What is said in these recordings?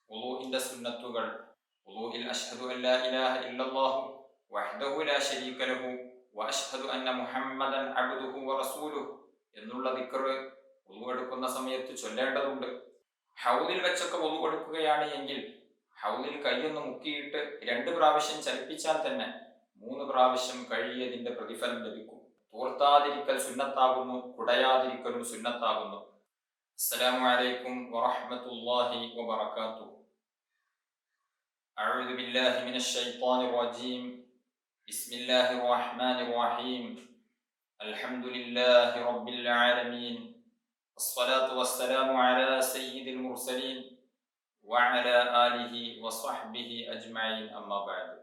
വുളൂഇന്റെ സുന്നത്തുകൾ വുളൂഇൽ അശ്ഹദു അൻ ലാ ഇലാഹ ഇല്ലല്ലാഹു വഹ്ദഹു ലാ ശരീക ലഹു വഅശ്ഹദു അന്ന മുഹമ്മദൻ അബ്ദുഹു വറസൂലുഹു എന്നുള്ള ദിക്ർ വുളു എടുക്കുന്ന സമയത്ത് ചൊല്ലേണ്ടതുണ്ട്. ഹൗദിൽ വെച്ചൊക്കെ വുളു എടുക്കുകയാണ് എങ്കിൽ ഹൗദിൽ കൈയൊന്ന് മുക്കിയിട്ട് 2 പ്രാവശ്യം ചലിപ്പിച്ചാൽ തന്നെ 3 പ്രാവശ്യം കഴിയതിന്റെ പ്രതിഫലം ലഭിക്കും. തോർത്താതിരിക്കൽ സുന്നത്താകുന്നു, കുടയാതിരിക്കലും സുന്നത്താകുന്നു. അസ്സലാമു അലൈക്കും വറഹ്മത്തുള്ളാഹി വബറകാതുഹു. അഊദു ബില്ലാഹി മിനശ് ശൈത്വാനിർ റജീം. ബിസ്മില്ലാഹിർ റഹ്മാനിർ റഹീം. അൽഹംദുലില്ലാഹി റബ്ബിൽ ആലമീൻ. വസ്സലാത്തു വസ്സലാമു അലാ സയ്യിദിൽ മുർസലീൻ വഅലാ ആലിഹി വസ്വഹ്ബിഹി അജ്മഈൻ. അമ്മാ ബഅദ്.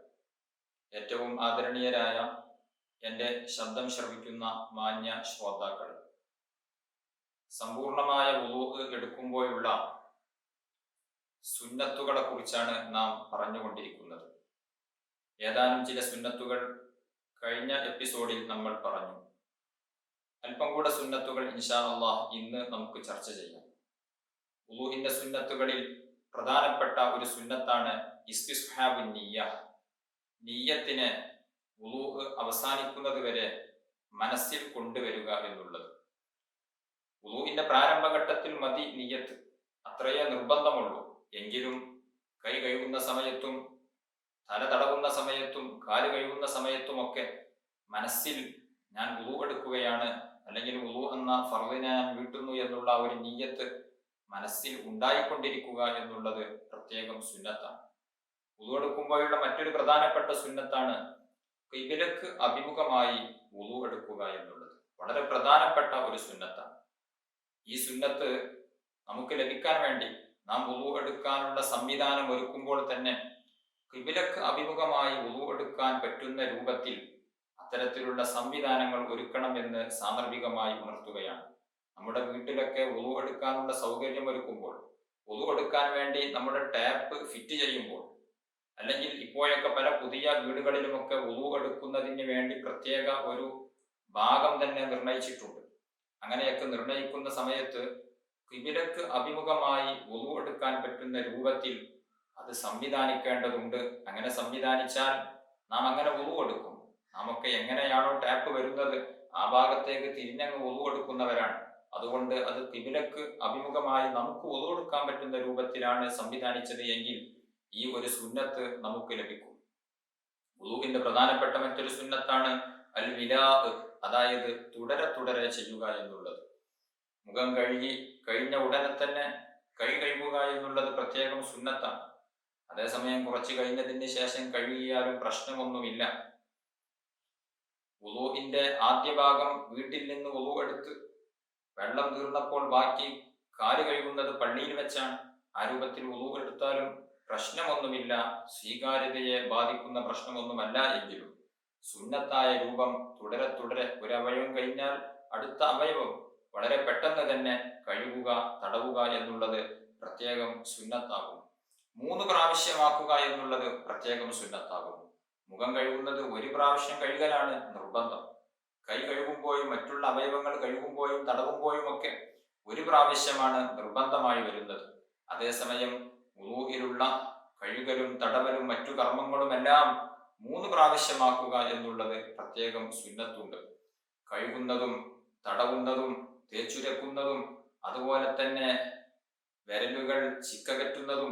ഏറ്റവും ആദരണീയരായ എൻ്റെ ശബ്ദം ശ്രവിക്കുന്ന മാന്യ ശ്രോതാക്കൾ, സമ്പൂർണമായ വുളൂഅ് എടുക്കുമ്പോഴുള്ള സുന്നത്തുകളെ കുറിച്ചാണ് നാം പറഞ്ഞുകൊണ്ടിരിക്കുന്നത്. ഏതാനും ചില സുന്നത്തുകൾ കഴിഞ്ഞ എപ്പിസോഡിൽ നമ്മൾ പറഞ്ഞു. അല്പം കൂടെ സുന്നത്തുകൾ ഇൻഷാ അല്ലാഹ് ഇന്ന് നമുക്ക് ചർച്ച ചെയ്യാം. വുളൂഇന്റെ സുന്നത്തുകളിൽ പ്രധാനപ്പെട്ട ഒരു സുന്നത്താണ് ഇസ്തിസ്ഹാബുൻ നിയ്യ. നിയ്യത്തിനെ വുളൂഅ് അവസാനിക്കുന്നത് വരെ മനസ്സിൽ കൊണ്ടുവരിക എന്നുള്ളത്. വുളൂഇന്റെ പ്രാരംഭഘട്ടത്തിൽ മതി നിയ്യത്ത്, അത്രയേ നിർബന്ധമുള്ളൂ. എങ്കിലും കൈ കഴുകുന്ന സമയത്തും തല തടവുന്ന സമയത്തും കാല് കഴുകുന്ന സമയത്തുമൊക്കെ മനസ്സിൽ ഞാൻ വുളു എടുക്കുകയാണ്, അല്ലെങ്കിൽ വുളു എന്ന ഫർളിനെ ഞാൻ വീട്ടുന്നു എന്നുള്ള ഒരു നിയ്യത്ത് മനസ്സിൽ ഉണ്ടായിക്കൊണ്ടിരിക്കുക എന്നുള്ളത് പ്രത്യേകം സുന്നത്താണ്. വുളു എടുക്കുമ്പോഴുള്ള മറ്റൊരു പ്രധാനപ്പെട്ട സുന്നത്താണ് ഖിബ്ലക്ക് അഭിമുഖമായി വുളു എടുക്കുക എന്നുള്ളത്. വളരെ പ്രധാനപ്പെട്ട ഒരു സുന്നത്താണ്. ഈ സുന്നത്ത് നമുക്ക് ലഭിക്കാൻ വേണ്ടി നാം വുളു എടുക്കാനുള്ള സംവിധാനം ഒരുക്കുമ്പോൾ തന്നെ ഖിബ്ലക്ക് അഭിമുഖമായി വുളു എടുക്കാൻ പറ്റുന്ന രൂപത്തിൽ അത്തരത്തിലുള്ള സംവിധാനങ്ങൾ ഒരുക്കണം എന്ന് സാന്ദർഭികമായി ഉണർത്തുകയാണ്. നമ്മുടെ വീട്ടിലൊക്കെ വുളു എടുക്കാനുള്ള സൗകര്യം ഒരുക്കുമ്പോൾ, വുളു എടുക്കാൻ വേണ്ടി നമ്മുടെ ടാപ്പ് ഫിറ്റ് ചെയ്യുമ്പോൾ, അല്ലെങ്കിൽ ഇപ്പോഴൊക്കെ പല പുതിയ വീടുകളിലുമൊക്കെ വുളു എടുക്കുന്നതിന് വേണ്ടി പ്രത്യേക ഒരു ഭാഗം തന്നെ നിർണയിച്ചിട്ടുണ്ട്. അങ്ങനെയൊക്കെ നിർണയിക്കുന്ന സമയത്ത് ഖിബ്ലക്ക് അഭിമുഖമായി വുളു എടുക്കാൻ പറ്റുന്ന രൂപത്തിൽ അത് സംവിധാനിക്കേണ്ടതുണ്ട്. അങ്ങനെ സംവിധാനിച്ചാൽ നാം അങ്ങനെ വുളു എടുക്കും. നാമൊക്കെ എങ്ങനെയാണോ ടാപ്പ് വരുന്നത് ആ ഭാഗത്തേക്ക് തിരിഞ്ഞങ്ങ് വുളു എടുക്കുന്നവരാണ്. അതുകൊണ്ട് അത് ഖിബ്ലക്ക് അഭിമുഖമായി നമുക്ക് വുളു എടുക്കാൻ പറ്റുന്ന രൂപത്തിലാണ് സംവിധാനിച്ചത് എങ്കിൽ ഈ ഒരു സുന്നത്ത് നമുക്ക് ലഭിക്കും. വുളുവിന്റെ പ്രധാനപ്പെട്ട മറ്റൊരു സുന്നത്താണ് അൽ വിലാ, അതായത് തുടരെ തുടരെ ചെയ്യുക എന്നുള്ളത്. മുഖം കഴുകി കഴിഞ്ഞ ഉടനെ തന്നെ കൈ കഴുകുക എന്നുള്ളത് പ്രത്യേകം സുന്നത്താണ്. അതേസമയം കുറച്ച് കഴിഞ്ഞതിന് ശേഷം കഴുകിയാലും പ്രശ്നമൊന്നുമില്ല. വുളുവിന്റെ ആദ്യ ഭാഗം വീട്ടിൽ നിന്ന് വുളു എടുത്ത് വെള്ളം തീർന്നപ്പോൾ ബാക്കി കാല് കഴുകുന്നത് പള്ളിയിൽ വെച്ചാണ്. ആ രൂപത്തിൽ വുളു എടുത്താലും പ്രശ്നമൊന്നുമില്ല, സ്വീകാര്യതയെ ബാധിക്കുന്ന പ്രശ്നമൊന്നുമല്ല. എങ്കിലും സുന്നത്തായ രൂപം തുടരെ തുടരെ ഒരു അവയവം കഴിഞ്ഞാൽ അടുത്ത അവയവം വളരെ പെട്ടെന്ന് തന്നെ കഴുകുക, തടവുക എന്നുള്ളത് പ്രത്യേകം സുന്നത്താകും. 3 പ്രാവശ്യമാക്കുക എന്നുള്ളത് പ്രത്യേകം സുന്നത്താകും. മുഖം കഴുകുന്നത് 1 പ്രാവശ്യം കഴുകലാണ് നിർബന്ധം. കൈ കഴുകുമ്പോഴും മറ്റുള്ള അവയവങ്ങൾ കഴുകുമ്പോഴും തടവുമ്പോഴും ഒക്കെ 1 പ്രാവശ്യമാണ് നിർബന്ധമായി വരുന്നത്. അതേസമയം വുളൂഇലുള്ള കഴുകലും തടവലും മറ്റു കർമ്മങ്ങളുമെല്ലാം 3 പ്രാവശ്യമാക്കുക എന്നുള്ളത് പ്രത്യേകം സുന്നത്തുണ്ട്. കഴുകുന്നതും തടവുന്നതും തേച്ചുരക്കുന്നതും അതുപോലെ തന്നെ വിരലുകൾ ചിക്കകറ്റുന്നതും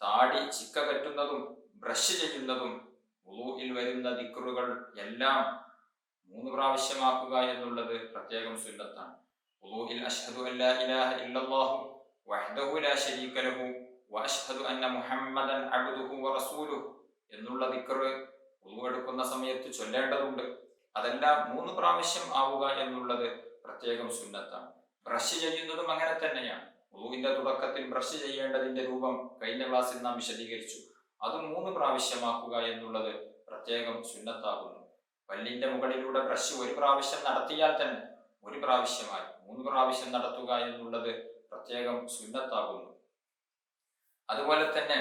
താടി ചിക്കകറ്റുന്നതും ബ്രഷ് ചെയ്യുന്നതും വുളൂഇൽ വരുന്ന ദിക്റുകൾ എല്ലാം 3 പ്രാവശ്യമാക്കുക എന്നുള്ളത് പ്രത്യേകം സുന്നത്താണ്. വുളൂഇൽ അശ്ഹദു അൻ ലാ ഇലാഹ ഇല്ലല്ലാഹു വഹ്ദഹു ലാ ശരീക ലഹു വഅശ്ഹദു അന്ന മുഹമ്മദൻ അബ്ദുഹു വറസൂലുഹു എന്നുള്ള ദിക്ർ വുളു എടുക്കുന്ന സമയത്ത് ചൊല്ലേണ്ടതുണ്ട്. അതെല്ലാം 3 പ്രാവശ്യം ആവുക എന്നുള്ളത് പ്രത്യേകം സുന്നത്താണ്. ബ്രഷ് ചെയ്യുന്നതും അങ്ങനെ തന്നെയാണ്. വുളുവിന്റെ തുടക്കത്തിൽ ബ്രഷ് ചെയ്യേണ്ടതിന്റെ രൂപം കഴിഞ്ഞ ക്ലാസ്സിൽ നാം വിശദീകരിച്ചു. അതും 3 പ്രാവശ്യമാക്കുക എന്നുള്ളത് പ്രത്യേകം സുന്നത്താകുന്നു. പല്ലിന്റെ മുകളിലൂടെ ബ്രഷ് 1 പ്രാവശ്യം നടത്തിയാൽ തന്നെ 1 പ്രാവശ്യമായി 3 പ്രാവശ്യം നടത്തുക എന്നുള്ളത് പ്രത്യേകം സുന്നത്താകുന്നു. അതുപോലെ തന്നെ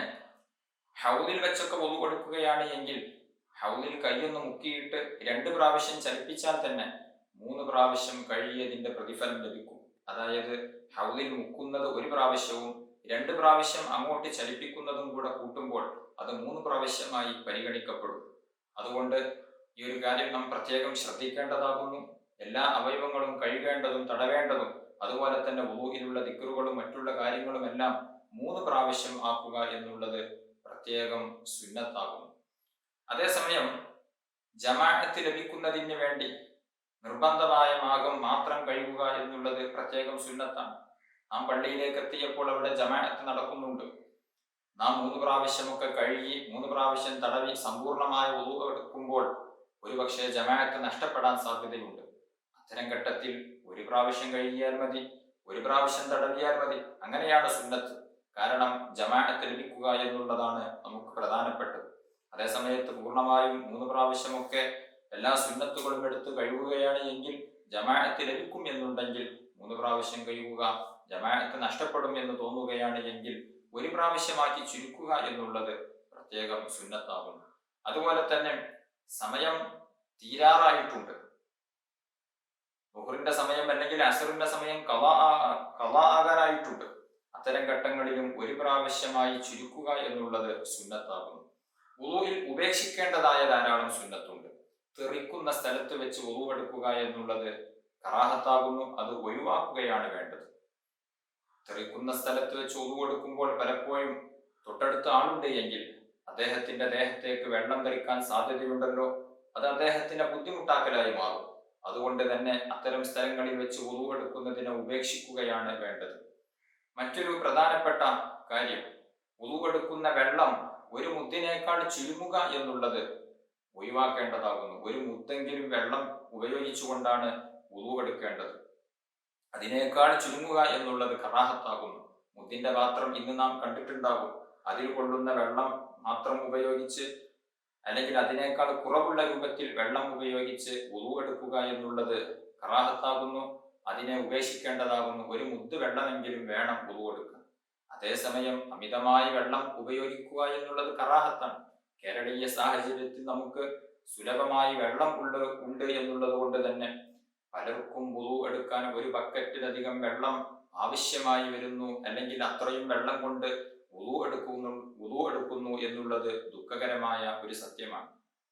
ഹൗദിൽ വെച്ചൊക്കെ വുളു എടുക്കുകയാണ് എങ്കിൽ ഹൗദിൽ കൈയൊന്ന് മുക്കിയിട്ട് 2 പ്രാവശ്യം ചലിപ്പിച്ചാൽ തന്നെ 3 പ്രാവശ്യം കഴിയതിന്റെ പ്രതിഫലം ലഭിക്കും. അതായത് ഹൗദിൽ മുക്കുന്നത് 1 പ്രാവശ്യവും 2 പ്രാവശ്യം അങ്ങോട്ട് ചലിപ്പിക്കുന്നതും കൂടെ കൂട്ടുമ്പോൾ അത് 3 പ്രാവശ്യമായി പരിഗണിക്കപ്പെടും. അതുകൊണ്ട് ഈ ഒരു കാര്യം നാം പ്രത്യേകം ശ്രദ്ധിക്കേണ്ടതാകുന്നു. എല്ലാ അവയവങ്ങളും കഴുകേണ്ടതും തടവേണ്ടതും അതുപോലെ തന്നെ വുളൂഇലുള്ള ദിക്റുകളും മറ്റുള്ള കാര്യങ്ങളുമെല്ലാം 3 പ്രാവശ്യം ആക്കുക എന്നുള്ളത് പ്രത്യേകം സുന്നത്താകുന്നു. അതേസമയം ജമാഅത്ത് ലഭിക്കുന്നതിന് വേണ്ടി നിർബന്ധമായ ഭാഗം മാത്രം കഴുകുക എന്നുള്ളത് പ്രത്യേകം സുന്നത്താണ്. നാം പള്ളിയിലേക്ക് എത്തിയപ്പോൾ അവിടെ ജമാഅത്ത് നടക്കുന്നുണ്ട്. നാം 3 പ്രാവശ്യമൊക്കെ കഴുകി 3 പ്രാവശ്യം തടവി സമ്പൂർണമായ വുളൂ എടുക്കുമ്പോൾ ഒരുപക്ഷെ ജമാഅത്ത് നഷ്ടപ്പെടാൻ സാധ്യതയുണ്ട്. അത്തരം ഘട്ടത്തിൽ 1 പ്രാവശ്യം കഴുകിയാൽ മതി, 1 പ്രാവശ്യം തടവിയാൽ മതി. അങ്ങനെയാണ് സുന്നത്ത്. കാരണം ജമാഅത്ത് ലഭിക്കുക എന്നുള്ളതാണ് നമുക്ക് പ്രധാനപ്പെട്ടത്. അതേസമയത്ത് പൂർണ്ണമായും 3 പ്രാവശ്യമൊക്കെ എല്ലാ സുന്നത്തുകളും എടുത്ത് കഴുകുകയാണ് എങ്കിൽ ജമാഅത്ത് ലഭിക്കും എന്നുണ്ടെങ്കിൽ 3 പ്രാവശ്യം കഴുകുക, ജമാഅത്ത് നഷ്ടപ്പെടും എന്ന് തോന്നുകയാണ് എങ്കിൽ 1 പ്രാവശ്യമാക്കി ചുരുക്കുക എന്നുള്ളത് പ്രത്യേകം സുന്നത്താകുന്നു. അതുപോലെ തന്നെ സമയം തീരാറായിട്ടുണ്ട്, ളുഹറിന്റെ സമയം അല്ലെങ്കിൽ അസറിന്റെ സമയം ഖളാ ആകാനായിട്ടുണ്ട്. അത്തരം ഘട്ടങ്ങളിലും 1 പ്രാവശ്യമായി ചുരുക്കുക എന്നുള്ളത് സുന്നത്താകുന്നു. വുളൂഇൽ ഉപേക്ഷിക്കേണ്ടതായ ധാരാളം സുന്നത്തുണ്ട്. തെറിക്കുന്ന സ്ഥലത്ത് വെച്ച് വുളൂ എടുക്കുക എന്നുള്ളത് കറാഹത്താകുന്നു. അത് ഒഴിവാക്കുകയാണ് വേണ്ടത്. തെറിക്കുന്ന സ്ഥലത്ത് വെച്ച് വുളൂ എടുക്കുമ്പോൾ പലപ്പോഴും തൊട്ടടുത്ത ആളുണ്ട് എങ്കിൽ അദ്ദേഹത്തിന്റെ ദേഹത്തേക്ക് വെള്ളം തെറിക്കാൻ സാധ്യതയുണ്ടല്ലോ, അത് അദ്ദേഹത്തിന്റെ ബുദ്ധിമുട്ടാക്കലായി മാറും. അതുകൊണ്ട് തന്നെ അത്തരം സ്ഥലങ്ങളിൽ വെച്ച് വുളൂ എടുക്കുന്നതിനെ ഉപേക്ഷിക്കുകയാണ് വേണ്ടത്. മറ്റൊരു പ്രധാനപ്പെട്ട കാര്യം, വുളൂ എടുക്കുന്ന വെള്ളം 1 മുദ്ദിനേക്കാൾ ചുരുങ്ങുക എന്നുള്ളത് ഒഴിവാക്കേണ്ടതാകുന്നു. 1 മുദ്ദെങ്കിലും വെള്ളം ഉപയോഗിച്ചുകൊണ്ടാണ് വുളൂ എടുക്കേണ്ടത്. അതിനേക്കാൾ ചുരുങ്ങുക എന്നുള്ളത് കറാഹത്താകുന്നു. മുദ്ദിന്റെ പാത്രം ഇന്ന് നാം കണ്ടിട്ടുണ്ടാകും. അതിൽ കൊള്ളുന്ന വെള്ളം മാത്രം ഉപയോഗിച്ച് അല്ലെങ്കിൽ അതിനേക്കാൾ കുറവുള്ള രൂപത്തിൽ വെള്ളം ഉപയോഗിച്ച് വുളൂ എടുക്കുക എന്നുള്ളത് കറാഹത്താകുന്നു. അതിനെ ഉപേക്ഷിക്കേണ്ടതാകുന്നു. 1 മുദ്ദ് വെള്ളമെങ്കിലും വേണം വുളൂ എടുക്കാൻ. അതേസമയം അമിതമായി വെള്ളം ഉപയോഗിക്കുക എന്നുള്ളത് കറാഹത്താണ്. കേരളീയ സാഹചര്യത്തിൽ നമുക്ക് സുലഭമായി വെള്ളം ഉണ്ട് എന്നുള്ളത് കൊണ്ട് തന്നെ പലർക്കും വുളൂ എടുക്കാൻ 1 ബക്കറ്റിലധികം വെള്ളം ആവശ്യമായി വരുന്നു, അല്ലെങ്കിൽ അത്രയും വെള്ളം കൊണ്ട് വുളൂ എടുക്കുന്നു എന്നുള്ളത് ദുഃഖകരമായ ഒരു സത്യമാണ്.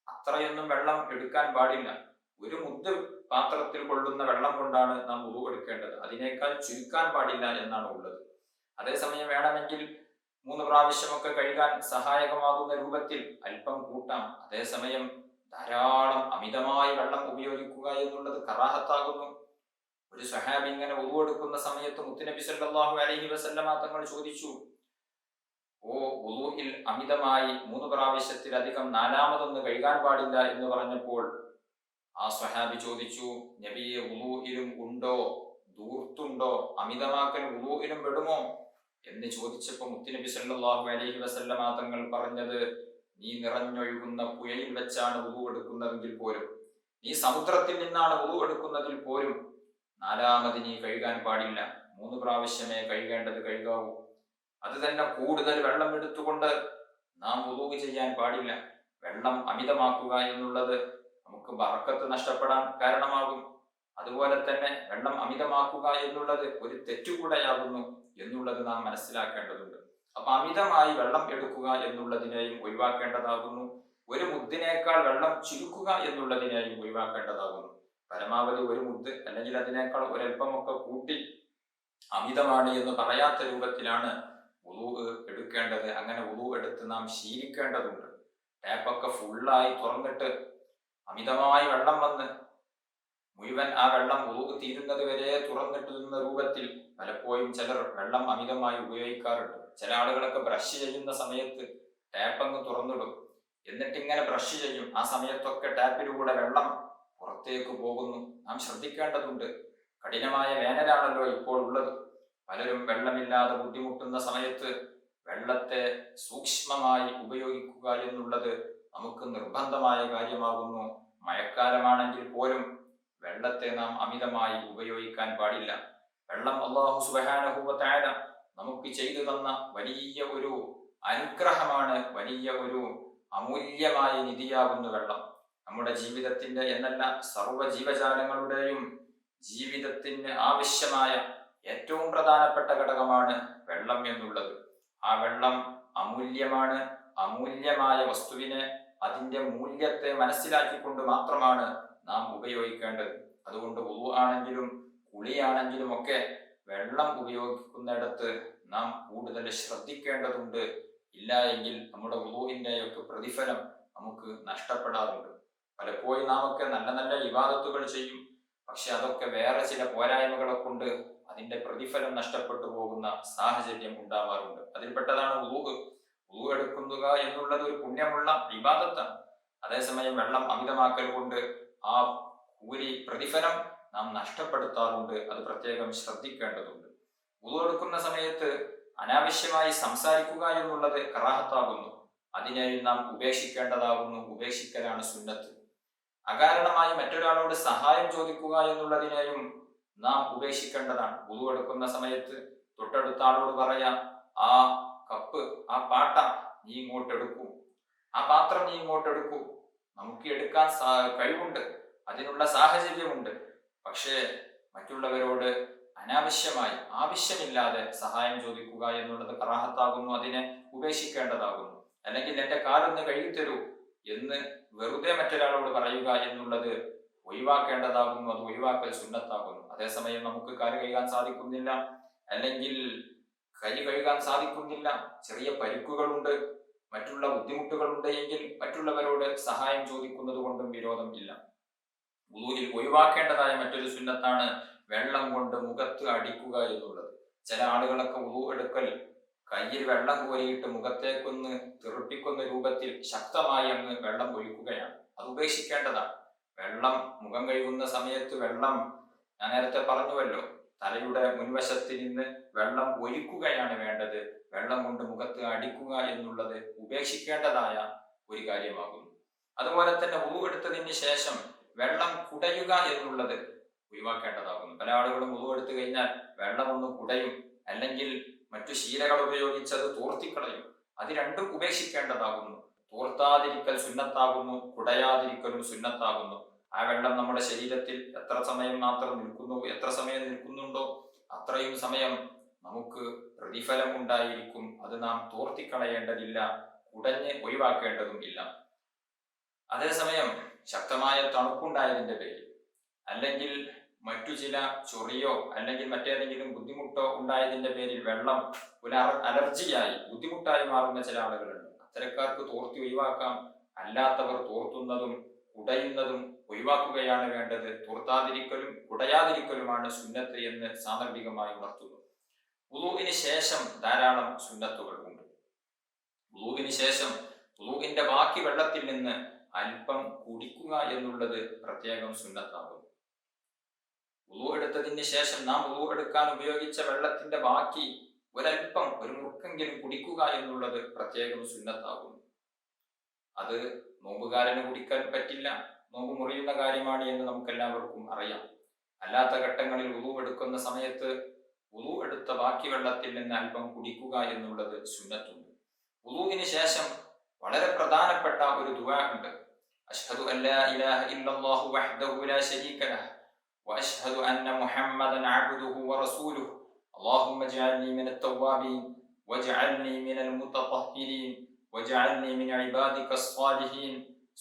അത്രയൊന്നും വെള്ളം എടുക്കാൻ പാടില്ല. 1 മുദ്ദ് പാത്രത്തിൽ കൊള്ളുന്ന വെള്ളം കൊണ്ടാണ് നാം വുളൂ എടുക്കേണ്ടത്. അതിനേക്കാൾ ചുരുക്കാൻ പാടില്ല എന്നാണ് ഉള്ളത്. അതേസമയം വേണമെങ്കിൽ 3 പ്രാവശ്യമൊക്കെ കഴുകാൻ സഹായകമാകുന്ന രൂപത്തിൽ അല്പം കൂട്ടാം. അതേസമയം ധാരാളം അമിതമായി വെള്ളം ഉപയോഗിക്കുക എന്നുള്ളത് കറാഹത്താകുന്നു. ഒരു സ്വഹാബി ഇങ്ങനെ വുളൂ എടുക്കുന്ന സമയത്ത് മുത്തുനബി സല്ലല്ലാഹു അലൈഹി വസല്ലമ തങ്ങൾ ചോദിച്ചു, വുളൂഇൽ അമിതമായി 3 പ്രാവശ്യത്തിലധികം 4മതൊന്ന് കഴുകാൻ പാടില്ല എന്ന് പറഞ്ഞപ്പോൾ ആ സ്വഹാബി ചോദിച്ചു, നബിയെ, വുളൂഇലും ഉണ്ടോ, ദൂർത്തുണ്ടോ, അമിതമാക്കൽ വുളൂഇലും പെടുമോ എന്ന് ചോദിച്ചപ്പോൾ മുത്തുനബി സല്ലല്ലാഹു അലൈഹി വസല്ലമ തങ്ങൾ പറഞ്ഞത്, നീ നിറഞ്ഞൊഴുകുന്ന പുഴയിൽ വെച്ചാണ് വുളൂ എടുക്കുന്നതെങ്കിൽ പോലും, നീ സമുദ്രത്തിൽ നിന്നാണ് വുളൂ എടുക്കുന്നതിൽ പോലും 4മത് നീ കഴുകാൻ പാടില്ല. 3 പ്രാവശ്യമേ കഴുകാവൂ. അത് തന്നെ കൂടുതൽ വെള്ളം എടുത്തുകൊണ്ട് നാം വുളൂ ചെയ്യാൻ പാടില്ല. വെള്ളം അമിതമാക്കുക എന്നുള്ളത് നമുക്ക് ബറക്കത്ത് നഷ്ടപ്പെടാൻ കാരണമാകും. അതുപോലെ തന്നെ വെള്ളം അമിതമാക്കുക എന്നുള്ളത് ഒരു തെറ്റുകൂടെയാകുന്നു എന്നുള്ളത് നാം മനസ്സിലാക്കേണ്ടതുണ്ട്. അപ്പൊ അമിതമായി വെള്ളം എടുക്കുക എന്നുള്ളതിനെയും ഒഴിവാക്കേണ്ടതാകുന്നു. 1 മുദ്ദിനേക്കാൾ വെള്ളം ചുരുക്കുക എന്നുള്ളതിനെയും ഒഴിവാക്കേണ്ടതാകുന്നു. പരമാവധി 1 മുദ്ദ് അല്ലെങ്കിൽ അതിനേക്കാൾ ഒരൽപ്പമൊക്കെ കൂട്ടി അമിതമാണ് എന്ന് പറയാത്ത രൂപത്തിലാണ് വുളൂ എടുക്കേണ്ടത്. അങ്ങനെ വുളൂ എടുത്ത് നാം ശീലിക്കേണ്ടതുണ്ട്. ടാപ്പൊക്കെ ഫുള്ളായി തുറന്നിട്ട് അമിതമായി വെള്ളം വന്ന് മുഴുവൻ ആ വെള്ളം വുളൂ തീരുന്നത് വരെ തുറന്നിട്ട് നിന്ന രൂപത്തിൽ പലപ്പോഴും ചിലർ വെള്ളം അമിതമായി ഉപയോഗിക്കാറുണ്ട്. ചില ആളുകളൊക്കെ ബ്രഷ് ചെയ്യുന്ന സമയത്ത് ടാപ്പങ്ങ് തുറന്നിടും, എന്നിട്ട് ഇങ്ങനെ ബ്രഷ് ചെയ്യും. ആ സമയത്തൊക്കെ ടാപ്പിലൂടെ വെള്ളം പുറത്തേക്ക് പോകുന്നു. നാം ശ്രദ്ധിക്കേണ്ടതുണ്ട്. കഠിനമായ വേനലാണല്ലോ ഇപ്പോൾ ഉള്ളത്. പലരും വെള്ളമില്ലാതെ ബുദ്ധിമുട്ടുന്ന സമയത്ത് വെള്ളത്തെ സൂക്ഷ്മമായി ഉപയോഗിക്കുക എന്നുള്ളത് നമുക്ക് നിർബന്ധമായ കാര്യമാകുന്നു. മഴക്കാലമാണെങ്കിൽ പോലും വെള്ളത്തെ നാം അമിതമായി ഉപയോഗിക്കാൻ പാടില്ല. വെള്ളം അല്ലാഹു സുബ്ഹാനഹു വ തആല നമുക്ക് ചെയ്തു തന്ന വലിയ ഒരു അനുഗ്രഹമാണ്, വലിയ ഒരു അമൂല്യമായ നിധിയാകുന്ന വെള്ളം. നമ്മുടെ ജീവിതത്തിന്റെ എന്നല്ല സർവ്വ ജീവജാലങ്ങളുടെയും ജീവിതത്തിന് ആവശ്യമായ ഏറ്റവും പ്രധാനപ്പെട്ട ഘടകമാണ് വെള്ളം എന്നുള്ളത്. ആ വെള്ളം അമൂല്യമാണ്. അമൂല്യമായ വസ്തുവിനെ, അതിൻ്റെ മൂല്യത്തെ മനസ്സിലാക്കിക്കൊണ്ട് മാത്രമാണ് നാം ഉപയോഗിക്കേണ്ടത്. അതുകൊണ്ട് വുളു ആണെങ്കിലും കുളിയാണെങ്കിലും ഒക്കെ വെള്ളം ഉപയോഗിക്കുന്നിടത്ത് നാം കൂടുതൽ ശ്രദ്ധിക്കേണ്ടതുണ്ട്. ഇല്ല എങ്കിൽ നമ്മുടെ വുളുവിൻ്റെയൊക്കെ പ്രതിഫലം നമുക്ക് നഷ്ടപ്പെടാറുണ്ട്. പലപ്പോഴും നാം ഒക്കെ നല്ല നല്ല ഇബാദത്തുകൾ ചെയ്യും, പക്ഷെ അതൊക്കെ വേറെ ചില പോരായ്മകളെ കൊണ്ട് അതിന്റെ പ്രതിഫലം നഷ്ടപ്പെട്ടു പോകുന്ന സാഹചര്യം ഉണ്ടാവാറുണ്ട്. അതിൽപ്പെട്ടതാണ് വുളു. വുളു എടുക്കുക എന്നുള്ളത് ഒരു പുണ്യമുള്ള ഇബാദത്താണ്. അതേസമയം വെള്ളം അമിതമാക്കൽ കൊണ്ട് ആ കൂലി പ്രതിഫലം നാം നഷ്ടപ്പെടുത്താറുണ്ട്. അത് പ്രത്യേകം ശ്രദ്ധിക്കേണ്ടതുണ്ട്. വുളു എടുക്കുന്ന സമയത്ത് അനാവശ്യമായി സംസാരിക്കുക എന്നുള്ളത് കറാഹത്താകുന്നു. അതിനെയും നാം ഉപേക്ഷിക്കേണ്ടതാകുന്നു. ഉപേക്ഷിക്കലാണ് സുന്നത്ത്. അകാരണമായി മറ്റൊരാളോട് സഹായം ചോദിക്കുക എന്നുള്ളതിനെയും നാം ഉപേക്ഷിക്കേണ്ടതാണ്. വുളു എടുക്കുന്ന സമയത്ത് തൊട്ടടുത്ത ആളോട് പറയാം, ആ കപ്പ്, ആ പാട്ട നീ ഇങ്ങോട്ടെടുക്കൂ, ആ പാത്രം നീ ഇങ്ങോട്ടെടുക്കൂ. നമുക്ക് എടുക്കാൻ കഴിവുണ്ട്, അതിനുള്ള സാഹചര്യമുണ്ട്. പക്ഷേ മറ്റുള്ളവരോട് അനാവശ്യമായി ആവശ്യമില്ലാതെ സഹായം ചോദിക്കുക എന്നുള്ളത് കറാഹത്താകുന്നു. അതിനെ ഉപേക്ഷിക്കേണ്ടതാകുന്നു. അല്ലെങ്കിൽ എന്റെ കാലൊന്ന് കഴുകിത്തരൂ എന്ന് വെറുതെ മറ്റൊരാളോട് പറയുക എന്നുള്ളത് ഒഴിവാക്കേണ്ടതാകുന്നു. അത് ഒഴിവാക്കൽ സുന്നത്താകുന്നു. അതേസമയം നമുക്ക് കാല് കഴുകാൻ സാധിക്കുന്നില്ല, അല്ലെങ്കിൽ കൈ കഴുകാൻ സാധിക്കുന്നില്ല, ചെറിയ പരിക്കുകളുണ്ട്, മറ്റുള്ള ബുദ്ധിമുട്ടുകളുണ്ട് എങ്കിൽ മറ്റുള്ളവരോട് സഹായം ചോദിക്കുന്നത് കൊണ്ടും വിരോധം ഇല്ല. വുളുവിൽ ഒഴിവാക്കേണ്ടതായ മറ്റൊരു സുന്നത്താണ് വെള്ളം കൊണ്ട് മുഖത്ത് അടിക്കുക എന്നുള്ളത്. ചില ആളുകളൊക്കെ വുളു എടുക്കൽ കയ്യിൽ വെള്ളം കോരിയിട്ട് മുഖത്തേക്കൊന്ന് തെറിപ്പിക്കുന്ന രൂപത്തിൽ ശക്തമായി അങ്ങ് വെള്ളം ഒഴിക്കുകയാണ്. അത് ഉപേക്ഷിക്കേണ്ടതാണ്. വെള്ളം, മുഖം കഴുകുന്ന സമയത്ത് വെള്ളം, ഞാൻ നേരത്തെ പറഞ്ഞുവല്ലോ, തലയുടെ മുൻവശത്തിൽ നിന്ന് വെള്ളം ഒഴിക്കുകയാണ് വേണ്ടത്. വെള്ളം കൊണ്ട് മുഖത്ത് അടിക്കുക എന്നുള്ളത് ഉപേക്ഷിക്കേണ്ടതായ ഒരു കാര്യമാകുന്നു. അതുപോലെ തന്നെ വുളു എടുത്തതിന് ശേഷം വെള്ളം കുടയുക എന്നുള്ളത് ഒഴിവാക്കേണ്ടതാകുന്നു. പല ആളുകളും വുളു എടുത്തു കഴിഞ്ഞാൽ വെള്ളം ഒന്ന് കുടയും, അല്ലെങ്കിൽ മറ്റു ശീലകൾ ഉപയോഗിച്ചത് തോർത്തിക്കളയും. അത് രണ്ടും ഉപേക്ഷിക്കേണ്ടതാകുന്നു. തോർത്താതിരിക്കൽ സുന്നത്താകുന്നു, കുടയാതിരിക്കലും സുന്നത്താകുന്നു. ആ വെള്ളം നമ്മുടെ ശരീരത്തിൽ എത്ര സമയം മാത്രം നിൽക്കുന്നു, എത്ര സമയം നിൽക്കുന്നുണ്ടോ അത്രയും സമയം നമുക്ക് പ്രതിഫലം ഉണ്ടായിരിക്കും. അത് നാം തോർത്തിക്കളയേണ്ടതില്ല, കുടഞ്ഞ് ഒഴിവാക്കേണ്ടതും ഇല്ല. അതേസമയം ശക്തമായ തണുപ്പുണ്ടായതിന്റെ പേരിൽ, അല്ലെങ്കിൽ മറ്റു ചില ചൊറിയോ അല്ലെങ്കിൽ മറ്റേതെങ്കിലും ബുദ്ധിമുട്ടോ ഉണ്ടായതിന്റെ പേരിൽ വെള്ളം ഒരു അലർജിയായി ബുദ്ധിമുട്ടായി മാറുന്ന ചില ആളുകളുണ്ട്. അത്തരക്കാർക്ക് തോർത്തി ഒഴിവാക്കാം. അല്ലാത്തവർ തോർത്തുന്നതും കുടയുന്നതും ഒഴിവാക്കുകയാണ് വേണ്ടത്. തോർത്താതിരിക്കലും കുടയാതിരിക്കലുമാണ് സുന്നത്ത് എന്ന് സാന്ദർഭികമായി ഉണർത്തുന്നു. വുളുവിന് ശേഷം ധാരാളം സുന്നത്തുകൾ ഉണ്ട്. വുളുവിന് ശേഷം വുളുവിന്റെ ബാക്കി വെള്ളത്തിൽ നിന്ന് അല്പം കുടിക്കുക എന്നുള്ളത് പ്രത്യേകം സുന്നത്താകുന്നു. വുളു എടുത്തതിന് ശേഷം നാം വുളു എടുക്കാൻ ഉപയോഗിച്ച വെള്ളത്തിന്റെ ബാക്കി ഒരല്പം, ഒരു മുറുക്കെങ്കിലും കുടിക്കുക എന്നുള്ളത് പ്രത്യേകം സുന്നത്താകുന്നു. അത് നോമ്പുകാരന് കുടിക്കാൻ പറ്റില്ല, നോമ്പ് മുറിയുന്ന കാര്യമാണ് എന്ന് നമുക്കെല്ലാവർക്കും അറിയാം. അല്ലാത്ത ഘട്ടങ്ങളിൽ വുളു എടുക്കുന്ന സമയത്ത് വുളു എടുത്ത ബാക്കി വെള്ളത്തിൽ നിന്ന് അല്പം കുടിക്കുക എന്നുള്ളത് സുന്നത്തുണ്ട്. വുളുവിന് ശേഷം വളരെ പ്രധാനപ്പെട്ട ഒരു ദുആ ഉണ്ട്. അശ്ഹദു അല്ലാ ഇലാഹ ഇല്ലല്ലാഹു വഹ്ദഹു ലാ ശരീക ലഹ് വഅശ്ഹദു അന്ന മുഹമ്മദൻ അബ്ദുഹു വറസൂലുഹു അല്ലാഹുമ്മ ഇജ്അൽനി മിനൽ തവ്വാബീൻ വജ്അൽനി മിനൽ മുതതഹ്ഹിരീൻ വജ്അൽനി മിൻ ഇബാദികസ് സ്വാലിഹീൻ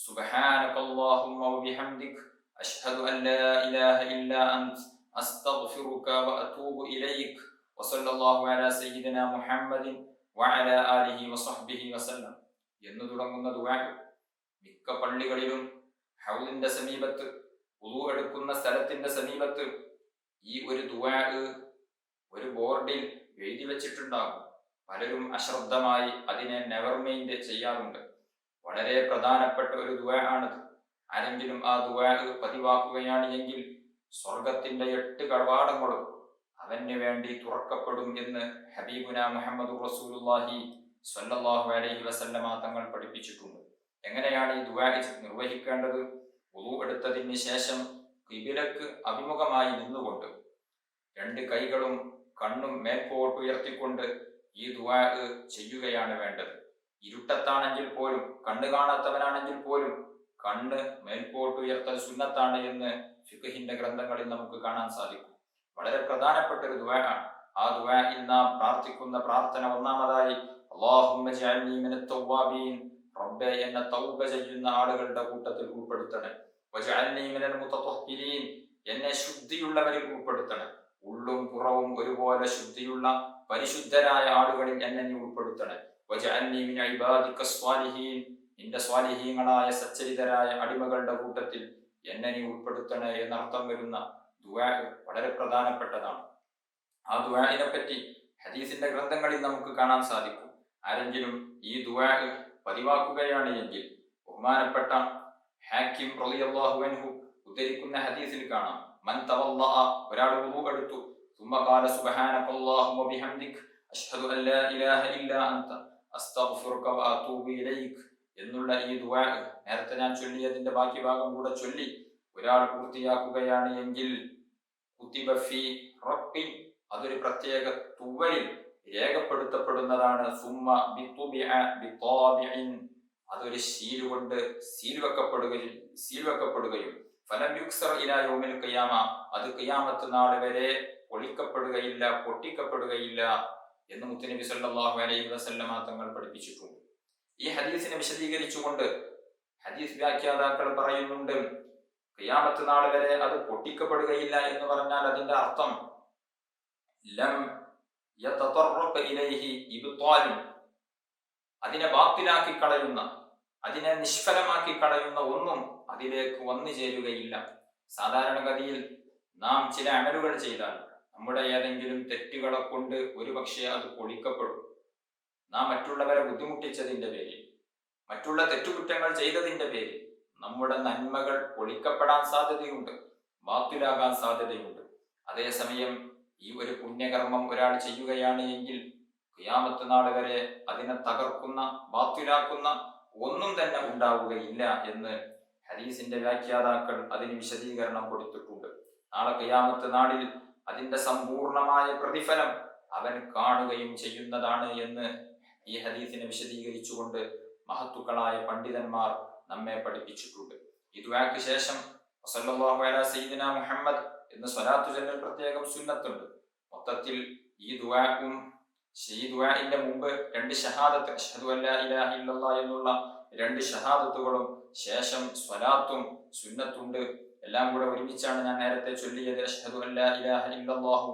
സുബ്ഹാനകല്ലാഹുമ്മ വബിഹംദിക അശ്ഹദു അൻ ലാ ഇലാഹ ഇല്ലാ അൻത അസ്തഗ്ഫിറുക വഅതൂബു ഇലൈക വസല്ലല്ലാഹു അലാ സയ്യിദിനാ മുഹമ്മദിൻ വഅലാ ആലിഹി വസഹ്ബിഹി വസല്ലം എന്ന് തുടങ്ങുന്ന ദുആ മിക്ക പള്ളികളിലും ഹൗലിന്റെ സമീപത്ത്, വുളു എടുക്കുന്ന സ്ഥലത്തിന്റെ സമീപത്ത് ഈ ഒരു ദുആ ഒരു ബോർഡിൽ എഴുതി വെച്ചിട്ടുണ്ടാകും. പലരും അശ്രദ്ധമായി അതിനെ നെവർ മൈൻഡ് ചെയ്യാറുണ്ട്. വളരെ പ്രധാനപ്പെട്ട ഒരു ദുആ ആണിത്. ആരെങ്കിലും ആ ദുആ പതിവാക്കുകയാണ് എങ്കിൽ സ്വർഗത്തിന്റെ 8 കവാടങ്ങളും അവന് വേണ്ടി തുറക്കപ്പെടും എന്ന് ഹബീബുന മുഹമ്മദ് റസൂലുള്ളാഹി സ്വല്ലല്ലാഹു അലൈഹി വസല്ലമ തങ്ങൾ പഠിപ്പിച്ചിട്ടുണ്ട്. എങ്ങനെയാണ് ഈ ദുആ നിർവഹിക്കേണ്ടത്? വുളു എടുത്തതിന് ശേഷം ഖിബിലക്ക് അഭിമുഖമായി നിന്നുകൊണ്ട് 2 കൈകളും കണ്ണും മേൽപോട്ട് ഉയർത്തിക്കൊണ്ട് ഈ ദുആ ചെയ്യുകയാണ് വേണ്ടത്. ഇരുട്ടത്താണെങ്കിൽ പോലും, കണ്ണ് കാണാത്തവനാണെങ്കിൽ പോലും കണ്ണ് മേൽപോട്ട് ഉയർത്തൽ സുന്നത്താണ് എന്ന് ഫിഖ്ഹിന്റെ ഗ്രന്ഥങ്ങളിൽ നമുക്ക് കാണാൻ സാധിക്കും. വളരെ പ്രധാനപ്പെട്ട ഒരു ദുആ ആണ്. ആ ദുആയിൽ നാം പ്രാർത്ഥിക്കുന്ന പ്രാർത്ഥന ഒന്നാമതായി അല്ലാഹുമ്മ ജഅൽനി മിനത്ത് തവ്വാബീൻ, റബ്ബേ എന്നെ തൗബ ചെയ്യുന്ന ആളുകളുടെ കൂട്ടത്തിൽ ഉൾപ്പെടുത്തണേ. വജഅൽനി മിനൽ മുതത്വഹിരീൻ, എന്നെ ശുദ്ധിയുള്ളവരിൽ ഉൾപ്പെടുത്തണേ. ഉള്ളും പുറവും ഒരുപോലെ ശുദ്ധിയുള്ള പരിശുദ്ധരായ ആളുകളിൽ എന്നെ നീ ഉൾപ്പെടുത്തണേ. വജഅൽനി മിൻ ഇബാദിക സ്വാലിഹീൻ, നിന്റെ സ്വാലിഹീങ്ങളായ സച്ചരിതരായ അടിമകളുടെ കൂട്ടത്തിൽ എന്നെ നീ ഉൾപ്പെടുത്തണേ എന്നർത്ഥം വരുന്ന ദുആ വളരെ പ്രധാനപ്പെട്ടതാണ്. ആ ദുആഇനെ പറ്റി ഹദീസിന്റെ ഗ്രന്ഥങ്ങളിൽ നമുക്ക് കാണാൻ സാധിക്കും. ആരെങ്കിലും ഈ ദുആ പതിവാക്കുകയാണ് എങ്കിൽ ബഹുമാനപ്പെട്ട ഹാക്കിം റളിയല്ലാഹു അൻഹു ഉദ്ധരിക്കുന്ന ഹദീസിൽ കാണാം, മൻ തവല്ലഅ, ഒരാൾ വുളു എടുത്തു, ثم قال سبحانك اللهم وبحمدك أشهد أن لا إله إلا أنت أستغفرك وأتوب إليك എന്നുള്ള ഈ ദുആ നേരത്തെ ഞാൻ ചൊല്ലിയതിന്റെ ബാക്കി ഭാഗം കൂടെ ചൊല്ലി ഒരാൾ പൂർത്തിയാക്കുകയാണ് എങ്കിൽ കുതിബ ഫീ റബ്ബി, അതൊരു പ്രത്യേക തുവലിൽ രേഖപ്പെടുത്തപ്പെടുന്നതാണ്. സുമ്മ ബിതുബിഅ ബിതാബിഇൻ, അതൊരു ശീൽ കൊണ്ട് സീൽ വെക്കപ്പെടുകയും ഫലം യുക്സർ ഇലാ യൗമിൽ ഖിയാമ, അത് ഖിയാമത്ത് നാൾ വരെ ഒളിക്കപ്പെടുകയില്ല, പൊട്ടിക്കപ്പെടുകയില്ല എന്ന് മുത്തുനബി സല്ലല്ലാഹു അലൈഹി വസല്ലമ തങ്ങൾ പഠിപ്പിച്ചിട്ടുണ്ട്. ഈ ഹദീസിനെ വിശദീകരിച്ചുകൊണ്ട് ഹദീസ് വ്യാഖ്യാതാക്കൾ പറയുന്നുണ്ട്, ഖിയാമത്ത് നാൾ വരെ അത് പൊട്ടിക്കപ്പെടുകയില്ല എന്ന് പറഞ്ഞാൽ അതിന്റെ അർത്ഥം ലം യതതറഖ ഇലൈഹി ഇബ്താലു, അതിനെ ബാത്തിലാക്കി കളയുന്ന, അതിനെ നിഷ്ഫലമാക്കി കളയുന്ന ഒന്നും അതിലേക്ക് വന്നു ചേരുകയില്ല. സാധാരണഗതിയിൽ നാം ചില അമലുകൾ ചെയ്താൽ നമ്മുടെ ഏതെങ്കിലും തെറ്റുകളെ കൊണ്ട് ഒരുപക്ഷെ അത് പൊളിക്കപ്പെടും. നാം മറ്റുള്ളവരെ ബുദ്ധിമുട്ടിച്ചതിന്റെ പേരിൽ, മറ്റുള്ള തെറ്റുകുറ്റങ്ങൾ ചെയ്തതിന്റെ പേരിൽ നമ്മുടെ നന്മകൾ പൊളിക്കപ്പെടാൻ സാധ്യതയുണ്ട്, ബാത്തിലാകാൻ സാധ്യതയുണ്ട്. അതേസമയം ഈ ഒരു പുണ്യകർമ്മം ഒരാൾ ചെയ്യുകയാണ് എങ്കിൽ ഖിയാമത്ത് നാൾ വരെ അതിനെ തകർക്കുന്ന, ബാത്തിലാക്കുന്ന ഒന്നും തന്നെ ഉണ്ടാവുകയില്ല എന്ന് ഹദീസിന്റെ വ്യാഖ്യാതാക്കൾ അതിന് വിശദീകരണം കൊടുത്തിട്ടുണ്ട്. നാളെ ഖിയാമത്ത് നാളിൽ അതിന്റെ സമ്പൂർണമായ പ്രതിഫലം അവൻ കാണുകയും ചെയ്യുന്നതാണ് എന്ന് ഈ ഹദീസിനെ വിശദീകരിച്ചുകൊണ്ട് മഹത്തുക്കളായ പണ്ഡിതന്മാർ നമ്മെ പഠിപ്പിച്ചിട്ടുണ്ട്. ഈ ദുആക്ക് ശേഷം സല്ലല്ലാഹു അലാ സയ്യിദിന മുഹമ്മദ് എന്ന് സ്വലാത്തു ചൊല്ലൽ പ്രത്യേകം സുന്നത്തുണ്ട്. മൊത്തത്തിൽ ഈ ദുആഇന്റെ മുമ്പ് രണ്ട് ഷഹാദത്ത്, അഷ്ഹദു അല്ലാ ഇലാഹ ഇല്ലല്ലാഹ് എന്നുള്ള രണ്ട് ഷഹാദത്തുകളും ശേഷം സ്വലാത്തും സുന്നത്തുണ്ട്. എല്ലാം കൂടെ ഒരുമിച്ചാണ് ഞാൻ നേരത്തെ ചൊല്ലിയത്. അഷ്ഹദു അല്ലാ ഇലാഹ ഇല്ലല്ലാഹു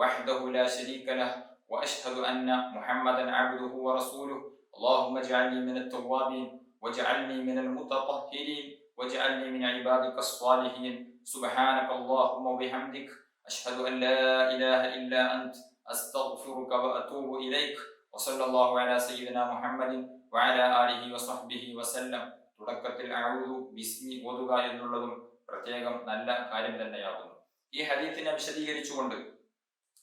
വഹ്ദഹു ലാ ശരീക ലഹ് വഅഷ്ഹദു അന്ന മുഹമ്മദൻ അബ്ദുഹു വറസൂലുഹു اللهم اجعلني من التوابين واجعلني من المتطهرين واجعلني من عبادك الصالحين سبحانك اللهم وبحمدك أشهد أن لا إله إلا أنت أستغفرك وأتوب إليك وصلى الله على سيدنا محمد وعلى آله وصحبه وسلم. തുടക്കത്തിൽ അഊദു ബിസ്മി ഓതുക എന്നുള്ളതും പ്രത്യേകം നല്ല കാര്യം തന്നെയാകുന്നു. ഈ ഹദീസിനെ വിശദീകരിച്ചുകൊണ്ട്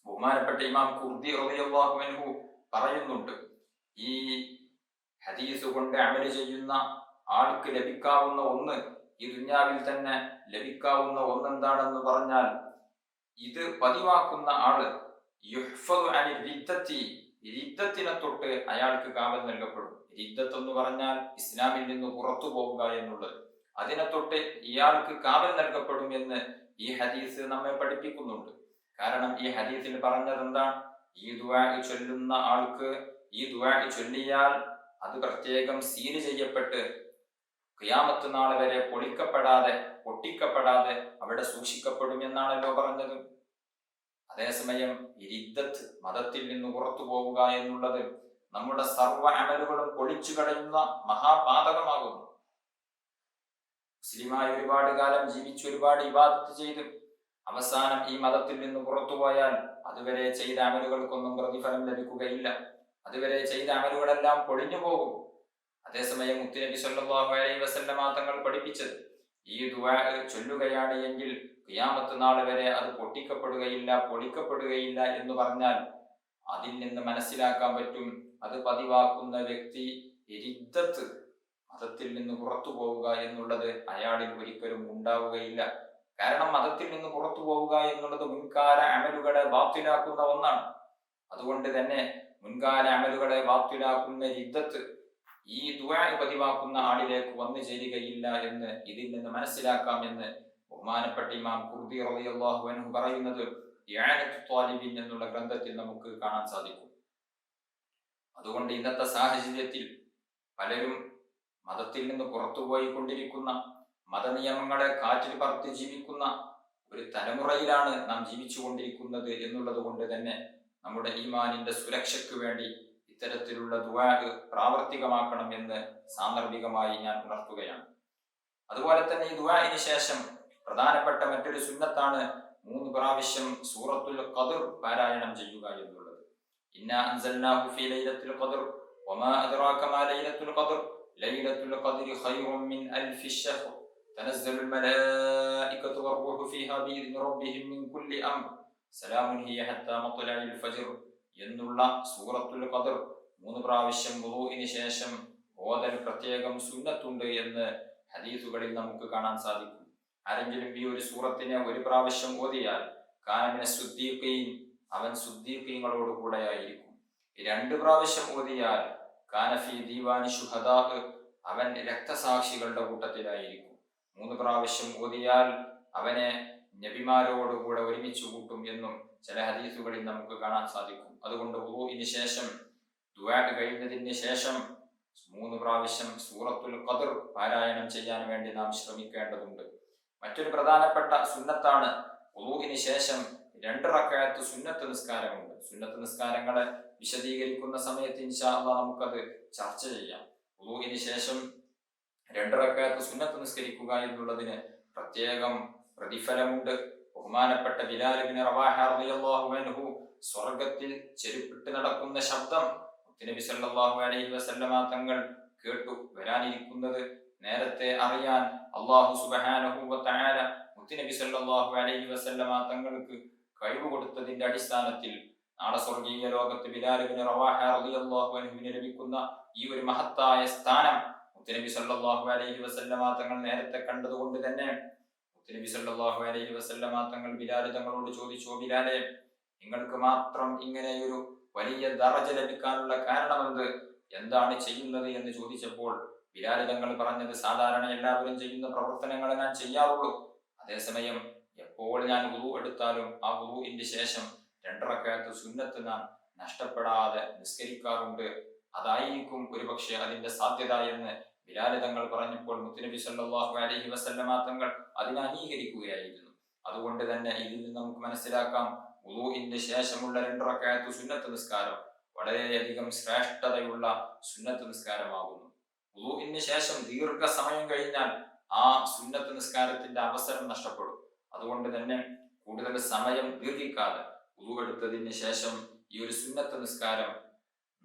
ബഹുമാനപ്പെട്ട ഇമാം ഖുർദി റളിയല്ലാഹു അൻഹു പറയുന്നുണ്ട്, ഈ ഹദീസ് കൊണ്ട് അമല് ചെയ്യുന്ന ആൾക്ക് ലഭിക്കാവുന്ന ഒന്ന്, ഈ ദുനിയാവിൽ തന്നെ ലഭിക്കാവുന്ന ഒന്നെന്താണെന്ന് പറഞ്ഞാൽ, ഇത് പതിവാക്കുന്ന ആള് യുഹ്ഫദു അനി റിദ്ദത്തി, റിദ്ദത്തിനെ തൊട്ട് അയാൾക്ക് കാവൽ നൽകപ്പെടും. റിദ്ദത്ത് എന്ന് പറഞ്ഞാൽ ഇസ്ലാമിൽ നിന്ന് പുറത്തു പോവുക എന്നുള്ളത്, അതിനെ തൊട്ട് ഇയാൾക്ക് കാവൽ നൽകപ്പെടും എന്ന് ഈ ഹദീസ് നമ്മെ പഠിപ്പിക്കുന്നുണ്ട്. കാരണം ഈ ഹദീസിൽ പറഞ്ഞത് എന്താണ്, ഈ ദുആ ചൊല്ലുന്ന ആൾക്ക് ഈ ദുആ ചൊല്ലിയാൽ അത് പ്രത്യേകം സീല് ചെയ്യപ്പെട്ട് ഖിയാമത്ത് നാൾ വരെ പൊട്ടിക്കപ്പെടാതെ അവിടെ സൂക്ഷിക്കപ്പെടും എന്നാണല്ലോ പറഞ്ഞത്. അതേസമയം റിദ്ദത്ത്, മതത്തിൽ നിന്ന് പുറത്തു പോവുക എന്നുള്ളത് നമ്മുടെ സർവ്വ അമലുകളും പൊളിച്ചു കളയുന്ന മഹാപാതകമാകുന്നു. മുസ്ലിമായി ഒരുപാട് കാലം ജീവിച്ച് ഒരുപാട് ഇബാദത്ത് ചെയ്ത് അവസാനം ഈ മതത്തിൽ നിന്ന് പുറത്തുപോയാൽ അതുവരെ ചെയ്ത അമലുകൾക്കൊന്നും പ്രതിഫലം ലഭിക്കുകയില്ല. അതുവരെ ചെയ്ത അമലുകളെല്ലാം പൊളിഞ്ഞു പോകും. അതേസമയം മുത്തുനബി സല്ലല്ലാഹു അലൈഹി വസല്ലമ തങ്ങൾ പഠിപ്പിച്ചത്, ഈ ദുആ ചൊല്ലുകയാണ് എങ്കിൽ ഖിയാമത്ത് നാൾ വരെ അത് പൊളിക്കപ്പെടുകയില്ല എന്ന് പറഞ്ഞാൽ അതിൽ നിന്ന് മനസ്സിലാക്കാൻ പറ്റും, അത് പതിവാക്കുന്ന വ്യക്തി റിദ്ദത്ത്, മതത്തിൽ നിന്ന് പുറത്തു പോവുക എന്നുള്ളത് അയാളിൽ ഒരിക്കലും ഉണ്ടാവുകയില്ല. കാരണം മതത്തിൽ നിന്ന് പുറത്തു പോവുക എന്നുള്ളത് മുൻകാല അമലുകളെ ബാത്തിലാക്കുന്ന ഒന്നാണ്. അതുകൊണ്ട് തന്നെ മുൻകാല അമലുകളെ ബാത്തിലാക്കുന്ന റിദ്ദത്ത് ഈ ദുആ പതിവാക്കുന്ന ആളിലേക്ക് വന്നു ചേരുകയില്ല എന്ന് ഇതിൽ നിന്ന് മനസ്സിലാക്കാം എന്ന് ബഹുമാനപ്പെട്ട ഇമാം ഖുർദി റളിയല്ലാഹു അൻഹു പറയുന്നത് ഇആനത്തു ത്വാലിബീൻ എന്നുള്ള ഗ്രന്ഥത്തിൽ നമുക്ക് കാണാൻ സാധിക്കും. അതുകൊണ്ട് ഇന്നത്തെ സാഹചര്യത്തിൽ പലരും മതത്തിൽ നിന്ന് പുറത്തുപോയിക്കൊണ്ടിരിക്കുന്ന, മതനിയമങ്ങളെ കാറ്റിൽ പറത്തി ജീവിക്കുന്ന ഒരു തലമുറയിലാണ് നാം ജീവിച്ചു കൊണ്ടിരിക്കുന്നത് എന്നുള്ളത് കൊണ്ട് തന്നെ നമ്മുടെ ഈമാനിന്റെ സുരക്ഷയ്ക്ക് വേണ്ടി ഇത്തരത്തിലുള്ള ദുആ പ്രാവർത്തികമാക്കണം എന്ന് സാന്ദർഭികമായി ഞാൻ ഉണർത്തുകയാണ്. അതുപോലെ തന്നെ ഈ ദുആഇന് ശേഷം പ്രധാനപ്പെട്ട മറ്റൊരു സുന്നത്താണ് 3 പ്രാവശ്യം സൂറത്തുൽ ഖദ്ർ പാരായണം ചെയ്യുക എന്നുള്ളത്. ഇന്നാ അൻസൽനാഹു ഫീ ലൈലത്തുൽ ഖദ്ർ വമാ അദ്റാക മാ ലൈലത്തുൽ ഖദ്ർ ലൈലത്തുൽ ഖദ്രി ഖൈറും മിൻ അൽഫി ശഹ്ർ തനസ്സലുൽ മലായികതു വറൂഹു ഫീഹാ ബിഇദ്നി റബ്ബിഹിം മിൻ കുല്ലി അംർ സലാമുൻ ഹിയ ഹത്താ മത്ലഇൽ ഫജ്ർ എന്നുള്ള സൂറത്തുൽ ഖദ്ർ 3 പ്രാവശ്യം വുളൂഇന് ശേഷം ഓതൽ പ്രത്യേകം സുന്നത്തുണ്ട് എന്ന് ഹദീസുകളിൽ നമുക്ക് കാണാൻ സാധിക്കും. ആരെങ്കിലും ഈ ഒരു സൂറത്തിനെ 1 പ്രാവശ്യം ഓതിയാൽ കാന സുദ്ദീഖീൻ, അവൻ സുദ്ദീഖീങ്ങളോട് കൂടെ ആയിരിക്കും. 2 പ്രാവശ്യം ഓതിയാൽ കാന ഫീ ദീവാനി ശുഹദാ, അവൻ രക്തസാക്ഷികളുടെ കൂട്ടത്തിലായിരിക്കും. 3 പ്രാവശ്യം ഓതിയാൽ അവനെ നബിമാരോട് കൂടെ ഒരുമിച്ച് കൂട്ടും എന്നും ചില ഹദീസുകളിൽ നമുക്ക് കാണാൻ സാധിക്കും. അതുകൊണ്ട് വുളൂഇന് ശേഷം, ദുആ കഴിഞ്ഞതിന് ശേഷം 3 പ്രാവശ്യം സൂറത്തുൽ ഖദ്ർ പാരായണം ചെയ്യാൻ വേണ്ടി നാം ശ്രമിക്കേണ്ടതുണ്ട്. മറ്റൊരു പ്രധാനപ്പെട്ട സുന്നത്താണ് വുളൂഇന് ശേഷം 2 റക്അത്ത് സുന്നത്ത് നിസ്കാരമുണ്ട്. സുന്നത്ത് നിസ്കാരങ്ങളെ വിശദീകരിക്കുന്ന സമയത്ത് ഇൻഷാ അല്ലാഹ് നമുക്കത് ചർച്ച ചെയ്യാം. വുളൂഇന് ശേഷം 2 റക്അത്ത് സുന്നത്ത് നിസ്കരിക്കുക എന്നുള്ളതിന് പ്രത്യേകം പ്രതിഫലമുണ്ട്. ബഹുമാനപ്പെട്ട ബിലാൽ ഇബ്നു റവാഹ റളിയല്ലാഹു അൻഹു സ്വർഗ്ഗത്തിൽ ചെരുപ്പിട്ട് നടക്കുന്ന ശബ്ദം നബി സല്ലല്ലാഹു അലൈഹി വസല്ലമ തങ്ങൾ കേട്ടു. വരാനിരിക്കുന്നത് നേരത്തെ അറിയാൻ അല്ലാഹു സുബ്ഹാനഹു വ തആല നബി സല്ലല്ലാഹു അലൈഹി വസല്ലമ തങ്ങൾക്ക് കഴിവ് കൊടുത്തതിന്റെ അടിസ്ഥാനത്തിൽ നാളെ സ്വർഗീയ ലോകത്ത് ബിലാൽ ഇബ്നു റവാഹ റളിയല്ലാഹു അൻഹുവിന് ലഭിക്കുന്ന ഈ ഒരു മഹത്തായ സ്ഥാനം നബി സല്ലല്ലാഹു അലൈഹി വസല്ലമ തങ്ങൾ നേരത്തെ കണ്ടതുകൊണ്ട് തന്നെ നബി സല്ലല്ലാഹു അലൈഹി വസല്ലമ തങ്ങൾ ബിലാൽ തങ്ങളോട് ചോദിച്ചു, ബിലാലെ, നിങ്ങൾക്ക് മാത്രം ഇങ്ങനെയൊരു വലിയ ദറജ ലഭിക്കാനുള്ള കാരണമെന്ത്, എന്താണ് ചെയ്യുന്നത് എന്ന് ചോദിച്ചപ്പോൾ ബിലാൽ തങ്ങൾ പറഞ്ഞത്, സാധാരണ എല്ലാവരും ചെയ്യുന്ന പ്രവർത്തനങ്ങൾ ഞാൻ ചെയ്യാറുള്ളൂ. അതേസമയം എപ്പോൾ ഞാൻ വുളു എടുത്താലും ആ വുളുഇന്റെ ശേഷം 2 റക്അത്ത് സുന്നത്ത് ഞാൻ നഷ്ടപ്പെടാതെ നിസ്കരിക്കാറുണ്ട്. അതായിരിക്കും ഒരുപക്ഷെ അതിന്റെ സാധ്യത എന്ന് ബിലാൽ തങ്ങൾ പറഞ്ഞപ്പോൾ മുത്തുനബി സല്ലല്ലാഹു അലൈഹി വസല്ലമ തങ്ങൾ അതിനെ അംഗീകരിക്കുകയായിരുന്നു. അതുകൊണ്ട് തന്നെ ഇതിൽ നിന്ന് നമുക്ക് മനസ്സിലാക്കാം, വുളൂഇന്റെ ശേഷമുള്ള 2 റക്അത്ത് സുന്നത്ത് നിസ്കാരം വളരെയധികം ശ്രേഷ്ഠതയുള്ള സുന്നത്ത് നിസ്കാരമാകുന്നു. വുളൂഇന് ശേഷം ദീർഘസമയം കഴിഞ്ഞാൽ ആ സുന്നത്ത് നിസ്കാരത്തിന്റെ അവസരം നഷ്ടപ്പെടും. അതുകൊണ്ട് തന്നെ കൂടുതൽ സമയം ദീർഘിക്കാതെ വുളൂ എടുത്തതിന് ശേഷം ഈ ഒരു സുന്നത്ത് നിസ്കാരം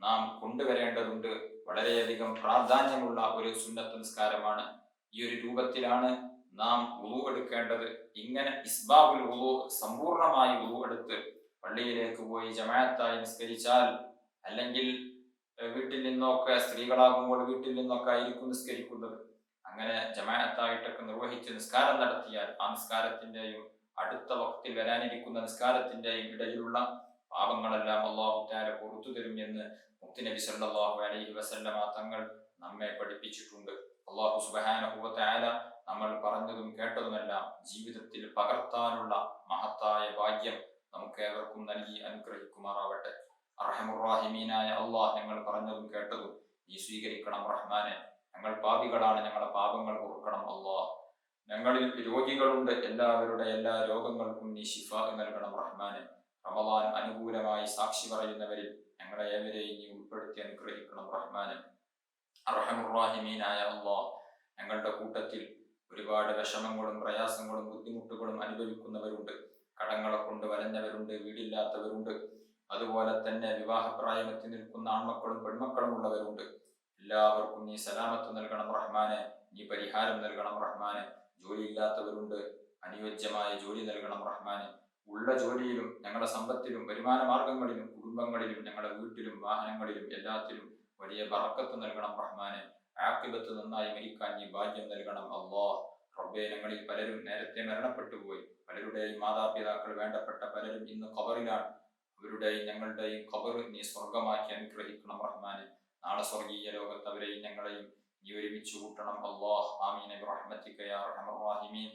നാം കൊണ്ടുവരേണ്ടതുണ്ട്. വളരെയധികം പ്രാധാന്യമുള്ള ഒരു സുന്നത്ത് നിസ്കാരമാണ്. ഈ ഒരു രൂപത്തിലാണ് നാം വുളൂ എടുക്കേണ്ടത്. ഇങ്ങനെ ഇസ്ബാബുൽ വുളൂ, സമ്പൂർണമായി വുളൂ എടുത്ത് പള്ളിയിലേക്ക് പോയി ജമാഅത്തായി നിസ്കരിച്ചാൽ, അല്ലെങ്കിൽ വീട്ടിൽ നിന്നൊക്കെ, സ്ത്രീകളാകുമ്പോൾ വീട്ടിൽ നിന്നൊക്കെ ആയിരിക്കും നിസ്കരിക്കുന്നത്, അങ്ങനെ ജമാഅത്തായിട്ടൊക്കെ നിർവഹിച്ച് നിസ്കാരം നടത്തിയാൽ ആ നിസ്കാരത്തിന്റെയും അടുത്ത വക്തിൽ വരാനിരിക്കുന്ന നിസ്കാരത്തിന്റെയും ഇടയിലുള്ള പാപങ്ങളെല്ലാം അല്ലാഹു തആല പുറത്തു തരും എന്ന് മുത്തുനബി സല്ലല്ലാഹു അലൈഹി വസല്ലമ തങ്ങൾ നമ്മെ പഠിപ്പിച്ചിട്ടുണ്ട്. അല്ലാഹു സുബ്ഹാനഹു വ തആല നമ്മൾ പറഞ്ഞതും കേട്ടതുമെല്ലാം ജീവിതത്തിൽ പകർത്താനുള്ള മഹത്തായ ഭാഗ്യം നമുക്ക് ഏവർക്കും നൽകി അനുഗ്രഹിക്കുമാറാവട്ടെ. അർഹമുർ റഹീമീനായ അല്ലാഹ്, ഞങ്ങൾ പറഞ്ഞതും കേട്ടതും നീ സ്വീകരിക്കണം റഹ്മാനെ. ഞങ്ങൾ പാപികളാണ്, ഞങ്ങളുടെ പാപങ്ങൾ പൊറുക്കണം അല്ലാഹ്. ഞങ്ങളിൽ രോഗികളുണ്ട്, എല്ലാവരുടെ എല്ലാ രോഗങ്ങൾക്കും നീ ശിഫ നൽകണം റഹ്മാനെ. റമളാൻ അനുകൂലമായി സാക്ഷി പറയുന്നവരിൽ ഞങ്ങളെ ഏവരെയും നീ ഉൾപ്പെടുത്തി അനുഗ്രഹിക്കണം റഹ്മാനെ. അർഹമുർ റഹീമീനായ അല്ലാഹ്, ഞങ്ങളുടെ കൂട്ടത്തിൽ ഒരുപാട് വിഷമങ്ങളും പ്രയാസങ്ങളും ബുദ്ധിമുട്ടുകളും അനുഭവിക്കുന്നവരുണ്ട്. കടങ്ങളെ കൊണ്ട് വലഞ്ഞവരുണ്ട്, വീടില്ലാത്തവരുണ്ട്, അതുപോലെ തന്നെ വിവാഹപ്രായമെത്തി നിൽക്കുന്ന ആൺമക്കളും പെൺമക്കളും ഉള്ളവരുണ്ട്. എല്ലാവർക്കും നീ സലാമത്ത് നൽകണം റഹ്മാനെ, നീ പരിഹാരം നൽകണം റഹ്മാനെ. ജോലിയില്ലാത്തവരുണ്ട്, അനുയോജ്യമായ ജോലി നൽകണം റഹ്മാനെ. ഉള്ള ജോലിയിലും ഞങ്ങളുടെ സമ്പത്തിലും വരുമാന മാർഗങ്ങളിലും കുടുംബങ്ങളിലും ഞങ്ങളുടെ വീട്ടിലും വാഹനങ്ങളിലും എല്ലാത്തിലും വലിയ ബറക്കത്ത് നൽകണം റഹ്മാനെ. ആഖിബത്ത് നന്നായി മരിക്കാൻ നീ ഭാഗ്യം നൽകണം അല്ലാഹ്. റബ്ബേ, ഞങ്ങളിൽ പലരും നേരത്തെ മരണപ്പെട്ടു പോയി. പലരുടെയും മാതാപിതാക്കൾ, വേണ്ടപ്പെട്ട പലരും ഇന്ന് ഖബറിലാണ്. അവരുടെയും ഞങ്ങളുടെയും ഖബർ നീ സ്വർഗമാക്കി അനുഗ്രഹിക്കണം റഹ്മാനെ. നാളെ സ്വർഗീയ ലോകത്ത് അവരെയും ഞങ്ങളെയും നീ ഒരുമിച്ച് കൂട്ടണം അല്ലാഹ്. ആമീൻ ബിറഹ്മതിക യാ അർഹമർ റഹീമീൻ.